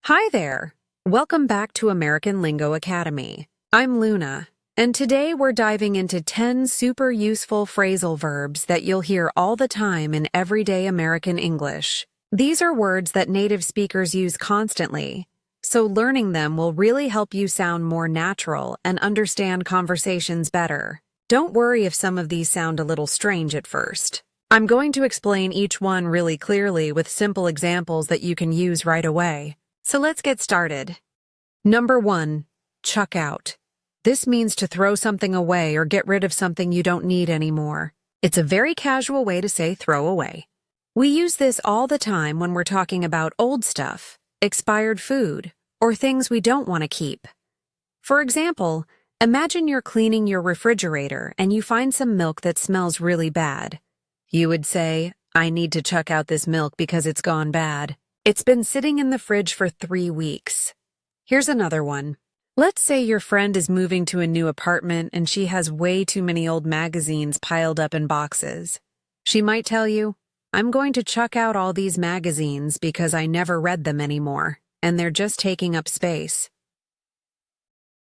Hi there! Welcome back to American Lingo Academy. I'm Luna, and today we're diving into 10 super useful phrasal verbs that you'll hear all the time in everyday American English. These are words that native speakers use constantly, so learning them will really help you sound more natural and understand conversations better. Don't worry if some of these sound a little strange at first. I'm going to explain each one really clearly with simple examples that you can use right away. So let's get started. Number 1, chuck out. This means to throw something away or get rid of something you don't need anymore. It's a very casual way to say throw away. We use this all the time when we're talking about old stuff, expired food, or things we don't want to keep. For example, imagine you're cleaning your refrigerator and you find some milk that smells really bad. You would say, "I need to chuck out this milk because it's gone bad. It's been sitting in the fridge for 3 weeks." Here's another one. Let's say your friend is moving to a new apartment and she has way too many old magazines piled up in boxes. She might tell you, "I'm going to chuck out all these magazines because I never read them anymore, and they're just taking up space."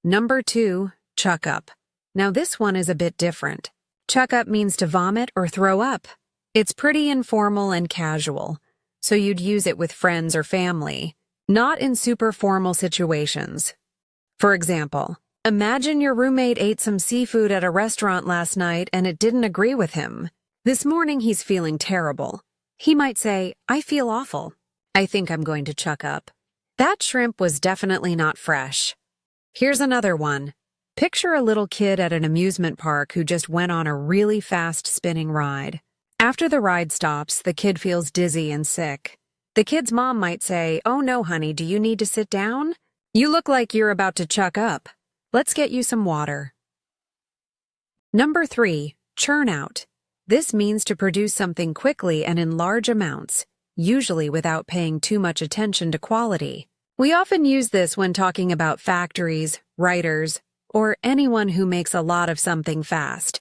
Number 2, chuck up. Now this one is a bit different. Chuck up means to vomit or throw up. It's pretty informal and casual, so you'd use it with friends or family, not in super formal situations. For example, imagine your roommate ate some seafood at a restaurant last night and it didn't agree with him. This morning he's feeling terrible. He might say, "I feel awful. I think I'm going to chuck up." That shrimp was definitely not fresh. Here's another one. Picture a little kid at an amusement park who just went on a really fast spinning ride. After the ride stops, the kid feels dizzy and sick. The kid's mom might say, "Oh no, honey, do you need to sit down? You look like you're about to chuck up. Let's get you some water." Number 3, churn out. This means to produce something quickly and in large amounts, usually without paying too much attention to quality. We often use this when talking about factories, writers, or anyone who makes a lot of something fast.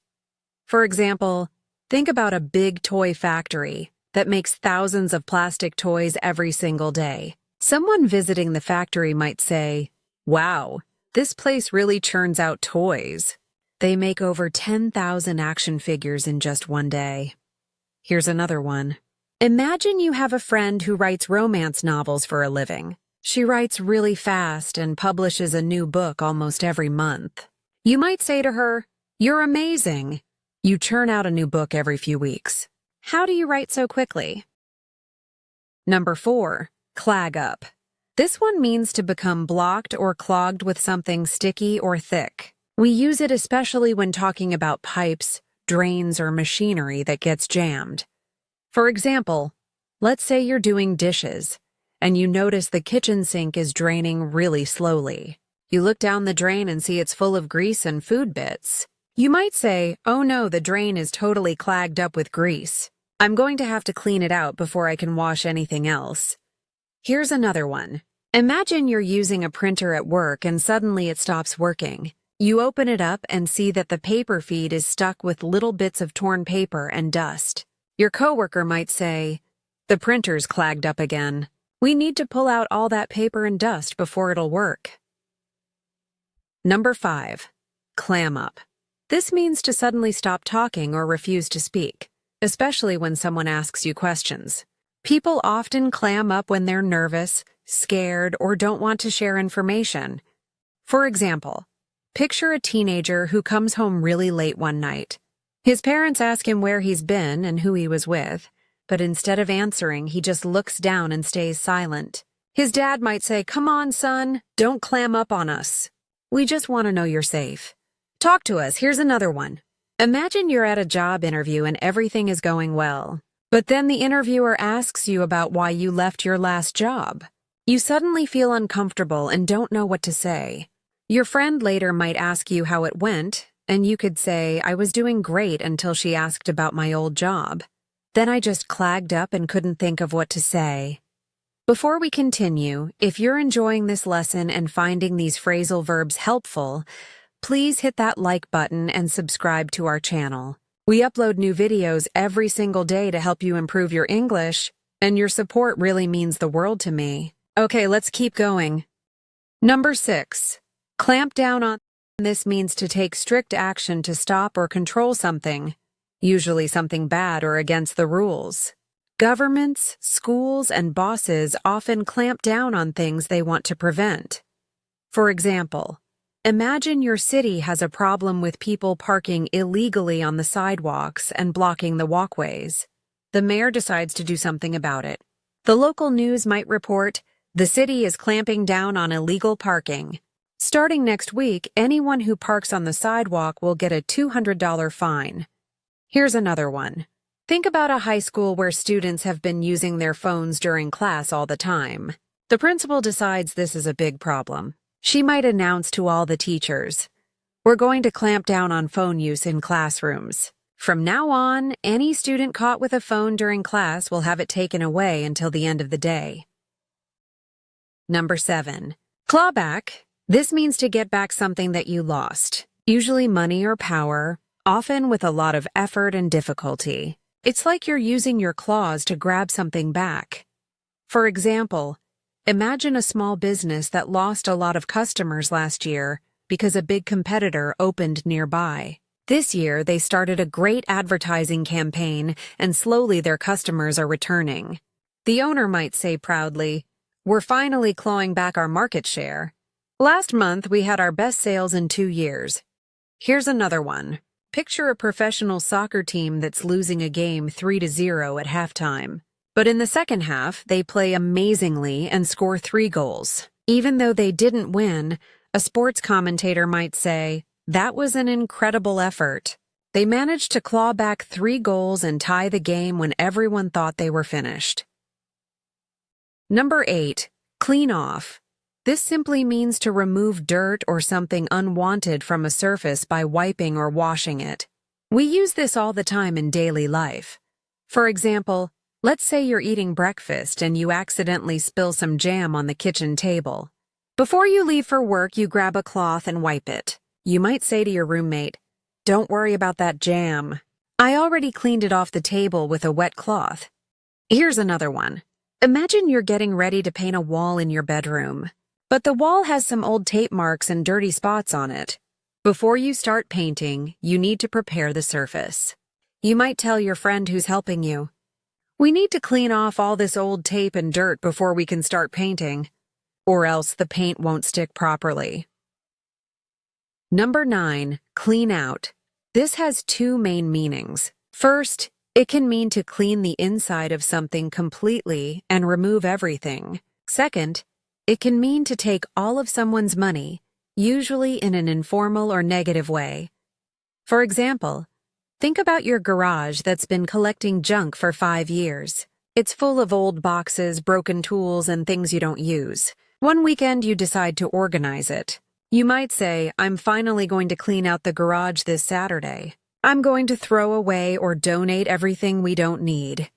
For example, think about a big toy factory that makes thousands of plastic toys every single day. Someone visiting the factory might say, "Wow, this place really churns out toys. They make over 10,000 action figures in just one day." Here's another one. Imagine you have a friend who writes romance novels for a living. She writes really fast and publishes a new book almost every month. You might say to her, "You're amazing. You churn out a new book every few weeks. How do you write so quickly?" Number 4, clag up. This one means to become blocked or clogged with something sticky or thick. We use it especially when talking about pipes, drains, or machinery that gets jammed. For example, let's say you're doing dishes, and you notice the kitchen sink is draining really slowly. You look down the drain and see it's full of grease and food bits. You might say, "Oh no, the drain is totally clogged up with grease. I'm going to have to clean it out before I can wash anything else." Here's another one. Imagine you're using a printer at work and suddenly it stops working. You open it up and see that the paper feed is stuck with little bits of torn paper and dust. Your coworker might say, "The printer's clogged up again. We need to pull out all that paper and dust before it'll work." Number 5, clam up. This means to suddenly stop talking or refuse to speak, especially when someone asks you questions. People often clam up when they're nervous, scared, or don't want to share information. For example, picture a teenager who comes home really late one night. His parents ask him where he's been and who he was with, but instead of answering, he just looks down and stays silent. His dad might say, "Come on, son, don't clam up on us. We just want to know you're safe. Talk to us." Here's another one. Imagine you're at a job interview and everything is going well, but then the interviewer asks you about why you left your last job. You suddenly feel uncomfortable and don't know what to say. Your friend later might ask you how it went, and you could say, "I was doing great until she asked about my old job. Then I just clagged up and couldn't think of what to say." Before we continue, if you're enjoying this lesson and finding these phrasal verbs helpful, please hit that like button and subscribe to our channel. We upload new videos every single day to help you improve your English, and your support really means the world to me. Okay, let's keep going. Number 6. Clamp down on. This means to take strict action to stop or control something, usually something bad or against the rules. Governments, schools, and bosses often clamp down on things they want to prevent. For example, imagine your city has a problem with people parking illegally on the sidewalks and blocking the walkways. The mayor decides to do something about it. The local news might report, "The city is clamping down on illegal parking. Starting next week, anyone who parks on the sidewalk will get a $200 fine." Here's another one. Think about a high school where students have been using their phones during class all the time. The principal decides this is a big problem. She might announce to all the teachers, "We're going to clamp down on phone use in classrooms. From now on, any student caught with a phone during class will have it taken away until the end of the day." Number 7. Clawback. This means to get back something that you lost, usually money or power, often with a lot of effort and difficulty. It's like you're using your claws to grab something back. For example, imagine a small business that lost a lot of customers last year because a big competitor opened nearby. This year, they started a great advertising campaign, and slowly their customers are returning. The owner might say proudly, "We're finally clawing back our market share. Last month, we had our best sales in 2 years." Here's another one. Picture a professional soccer team that's losing a game 3-0 at halftime. But in the second half, they play amazingly and score 3 goals. Even though they didn't win, a sports commentator might say, "That was an incredible effort. They managed to claw back 3 goals and tie the game when everyone thought they were finished." Number 8. Clean off. This simply means to remove dirt or something unwanted from a surface by wiping or washing it. We use this all the time in daily life. For example, let's say you're eating breakfast and you accidentally spill some jam on the kitchen table. Before you leave for work, you grab a cloth and wipe it. You might say to your roommate, "Don't worry about that jam. I already cleaned it off the table with a wet cloth." Here's another one. Imagine you're getting ready to paint a wall in your bedroom, but the wall has some old tape marks and dirty spots on it. Before you start painting, you need to prepare the surface. You might tell your friend who's helping you, "We need to clean off all this old tape and dirt before we can start painting, or else the paint won't stick properly." Number 9. Clean out. This has 2 main meanings. First, it can mean to clean the inside of something completely and remove everything. Second, it can mean to take all of someone's money, usually in an informal or negative way. For example, think about your garage that's been collecting junk for 5 years. It's full of old boxes, broken tools, and things you don't use. One weekend you decide to organize it. You might say, "I'm finally going to clean out the garage this Saturday. I'm going to throw away or donate everything we don't need."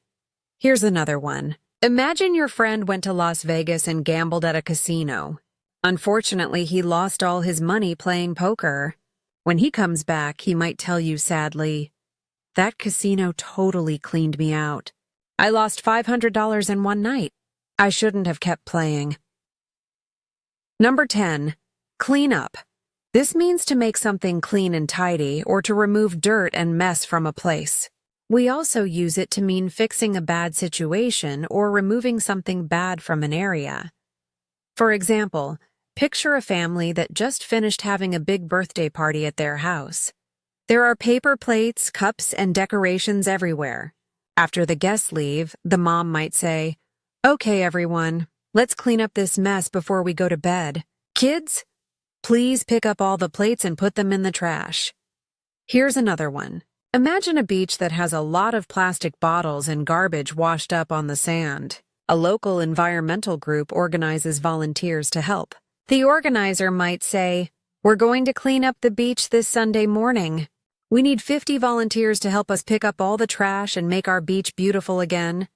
Here's another one. Imagine your friend went to Las Vegas and gambled at a casino. Unfortunately, he lost all his money playing poker. When he comes back, he might tell you sadly, "That casino totally cleaned me out. I lost $500 in one night. I shouldn't have kept playing." Number 10. Clean up. This means to make something clean and tidy or to remove dirt and mess from a place. We also use it to mean fixing a bad situation or removing something bad from an area. For example, picture a family that just finished having a big birthday party at their house. There are paper plates, cups, and decorations everywhere. After the guests leave, the mom might say, "Okay, everyone, let's clean up this mess before we go to bed. Kids, please pick up all the plates and put them in the trash." Here's another one. Imagine a beach that has a lot of plastic bottles and garbage washed up on the sand. A local environmental group organizes volunteers to help. The organizer might say, "We're going to clean up the beach this Sunday morning. We need 50 volunteers to help us pick up all the trash and make our beach beautiful again."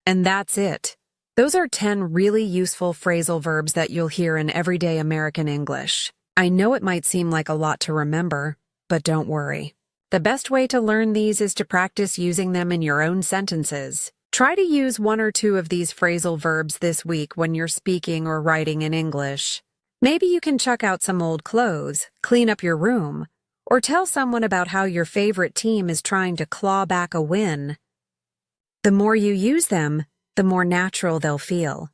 And that's it. Those are 10 really useful phrasal verbs that you'll hear in everyday American English. I know it might seem like a lot to remember, but don't worry. The best way to learn these is to practice using them in your own sentences. Try to use one or two of these phrasal verbs this week when you're speaking or writing in English. Maybe you can chuck out some old clothes, clean up your room, or tell someone about how your favorite team is trying to claw back a win. The more you use them, the more natural they'll feel.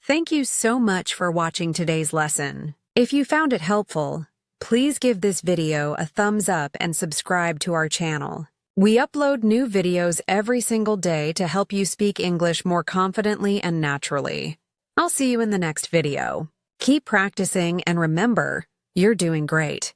Thank you so much for watching today's lesson. If you found it helpful, please give this video a thumbs up and subscribe to our channel. We upload new videos every single day to help you speak English more confidently and naturally. I'll see you in the next video. Keep practicing and remember, you're doing great.